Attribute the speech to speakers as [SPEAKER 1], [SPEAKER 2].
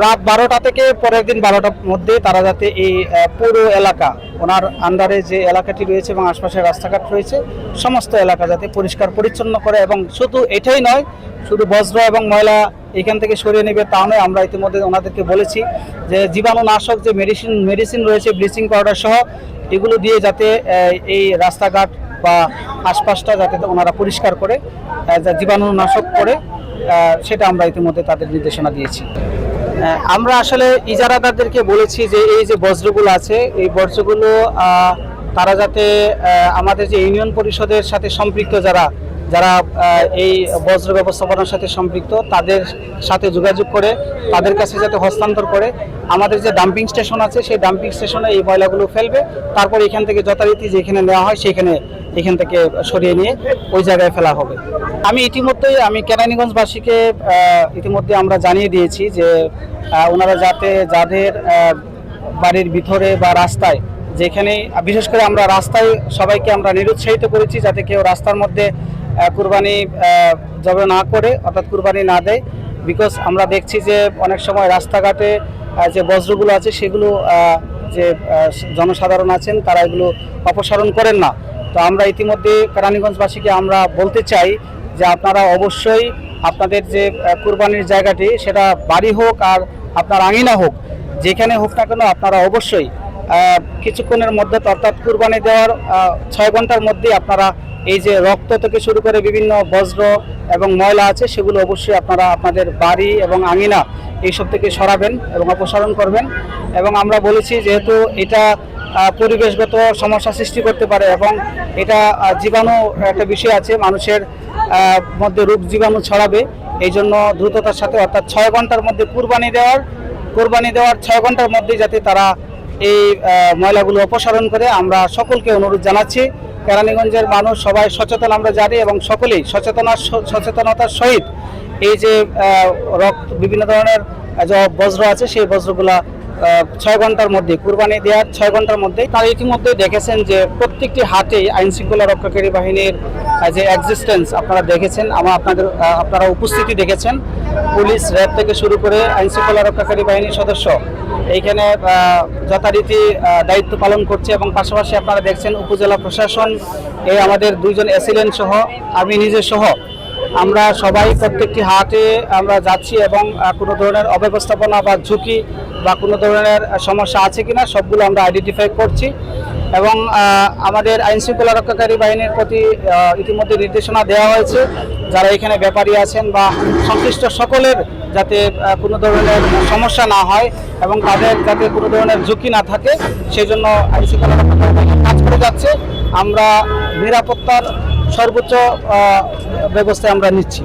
[SPEAKER 1] রাত 12টা থেকে পরের দিন 12টার মধ্যে তারা যাতে এই পুরো এলাকা, ওনার আন্ডারে যে এলাকাটি রয়েছে এবং আশপাশের রাস্তাঘাট রয়েছে সমস্ত এলাকা যাতে পরিষ্কার পরিচ্ছন্ন করে। এবং শুধু এটাই নয়, শুধু বজ্র এবং ময়লা এখান থেকে সরিয়ে নেবে তা নয়, আমরা ইতিমধ্যে ওনাদেরকে বলেছি যে জীবাণুনাশক যে মেডিসিন রয়েছে, ব্লিচিং পাউডার সহ এগুলো দিয়ে যাতে এই রাস্তাঘাট বা আশপাশটা যাতে ওনারা পরিষ্কার করে জীবাণুনাশক করে, সেটা আমরা ইতিমধ্যে তাদের নির্দেশনা দিয়েছি। আমরা আসলে ইজারাদারদেরকে বলেছি যে এই যে বজ্রগুলো আছে, এই বজ্রগুলো তারা যাতে আমাদের যে ইউনিয়ন পরিষদের সাথে সম্পৃক্ত যারা এই বজ্র ব্যবস্থাপনার সাথে সম্পৃক্ত তাদের সাথে যোগাযোগ করে তাদের কাছে যাতে হস্তান্তর করে। আমাদের যে ডাম্পিং স্টেশন আছে সেই ডাম্পিং স্টেশনে এই ময়লাগুলো ফেলবে, তারপর এখান থেকে যথারীতি যেখানে নেওয়া হয় এখান থেকে সরিয়ে নিয়ে ওই জায়গায় ফেলা হবে। ইতিমধ্যেই কেরানীগঞ্জবাসীকে ইতিমধ্যে আমরা জানিয়ে দিয়েছি যে ওনারা যাতে যাদের বাড়ির ভিতরে বা রাস্তায়, যেখানে বিশেষ করে আমরা রাস্তায় সবাইকে আমরা নিরুৎসাহিত করেছি যাতে কেউ রাস্তার মধ্যে কুরবানি জবে না করে, অর্থাৎ কুরবানি না দেয়। বিকজ আমরা দেখছি যে অনেক সময় রাস্তাঘাটে যে বজ্রগুলো আছে সেগুলো যে জনসাধারণ আছেন তারা এগুলো অপসারণ করেন না। তো আমরা ইতিমধ্যে কেরানীগঞ্জবাসীকে আমরা বলতে চাই যে আপনারা অবশ্যই আপনাদের যে কুরবানির জায়গাটি, সেটা বাড়ি হোক আর আপনার আঙিনা হোক, যেখানে হোক না কেন, আপনারা অবশ্যই কিছুক্ষণের মধ্যে, অর্থাৎ কুরবানি দেওয়ার 6 ঘন্টার মধ্যে আপনারা এই যে রক্ত থেকে শুরু করে বিভিন্ন বজ্র এবং ময়লা আছে সেগুলো অবশ্যই আপনারা আপনাদের বাড়ি এবং আঙিনা এইসব থেকে সরাবেন এবং অপসারণ করবেন। এবং আমরা বলেছি যেহেতু এটা পরিবেশগত সমস্যা সৃষ্টি করতে পারে এবং এটা জীবাণু একটা বিষয় আছে, মানুষের মধ্যে রোগ জীবাণু ছড়াবে, এই জন্য দ্রুততার সাথে, অর্থাৎ 6 ঘন্টার মধ্যে কুরবানি দেওয়ার 6 ঘন্টার মধ্যে যাতে তারা এই ময়লাগুলো অপসারণ করে। আমরা সকলকে অনুরোধ জানাচ্ছি, কেরানীগঞ্জের মানুষ সবাই সচেতন আমরা জানি এবং সকলেই সচেতনতার সহিত এই যে বিভিন্ন ধরনের যে বজ্র আছে সেই বজ্রগুলা 6 ঘন্টার মধ্যে, কুরবানি দেওয়ার 6 ঘন্টার মধ্যে। তারা ইতিমধ্যে দেখেছেন যে প্রত্যেকটি হাটেই আইনশৃঙ্খলা রক্ষাকারী বাহিনীর যে এক্সিস্টেন্স আপনারা দেখেছেন, আপনারা উপস্থিতি দেখেছেন। পুলিশ, র্যাব থেকে শুরু করে আইনশৃঙ্খলা রক্ষাকারী বাহিনীর সদস্য এইখানে যথারীতি দায়িত্ব পালন করছে। এবং পাশাপাশি আপনারা দেখছেন উপজেলা প্রশাসন, এই আমাদের 2 জন অ্যাসিলেন্ট সহ, আমি নিজে সহ, আমরা সবাই প্রত্যেকটি হাটে আমরা যাচ্ছি এবং কোনো ধরনের অব্যবস্থাপনা বা ঝুঁকি বা কোনো ধরনের সমস্যা আছে কিনা সবগুলো আমরা আইডেন্টিফাই করছি। এবং আমাদের আইনশৃঙ্খলা রক্ষাকারী বাহিনীর প্রতি ইতিমধ্যে নির্দেশনা দেওয়া হয়েছে যারা এখানে ব্যাপারী আছেন বা সংশ্লিষ্ট সকলের যাতে কোনো ধরনের সমস্যা না হয় এবং তাদের যাতে কোনো ধরনের ঝুঁকি না থাকে, সেই জন্য আইনশৃঙ্খলা রক্ষাকারী বাহিনী কাজ করে যাচ্ছে। আমরা নিরাপত্তার সর্বোচ্চ ব্যবস্থা আমরা নিচ্ছি।